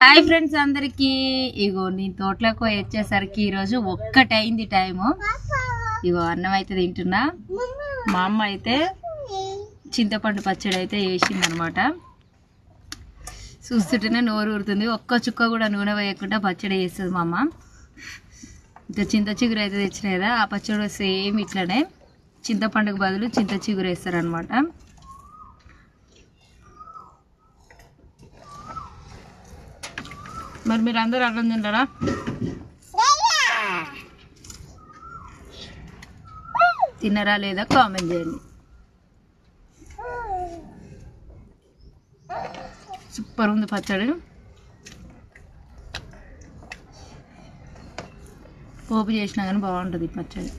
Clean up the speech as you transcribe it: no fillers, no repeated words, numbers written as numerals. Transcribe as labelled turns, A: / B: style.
A: Hi friends అందరికి ఇగో నేను తోటలోకి వచ్చేసరికి ఈరోజు ఒక్కటైంది టైము. ఇగో అన్నం అయితే తింటున్నా. మా అమ్మ అయితే చింతపండు పచ్చడి అయితే వేసింది అనమాట. చూస్తుంటేనే నోరు ఊరుతుంది. ఒక్క చుక్క కూడా నూనె వేయకుండా పచ్చడి వేస్తుంది మా అమ్మ. ఇంకా చింత చిగురు అయితే తెచ్చిన కదా, ఆ పచ్చడి సేమ్ ఇట్లనే చింతపండుకు బదులు చింత చిగురు వేస్తారనమాట. మరి మీరు అందరూ అన్నం తింటారా? తిన్నరా లేదా కామెంట్ చేయండి. సూపర్ ఉంది పచ్చడి. పోపు చేసినా కానీ బాగుంటుంది పచ్చడి.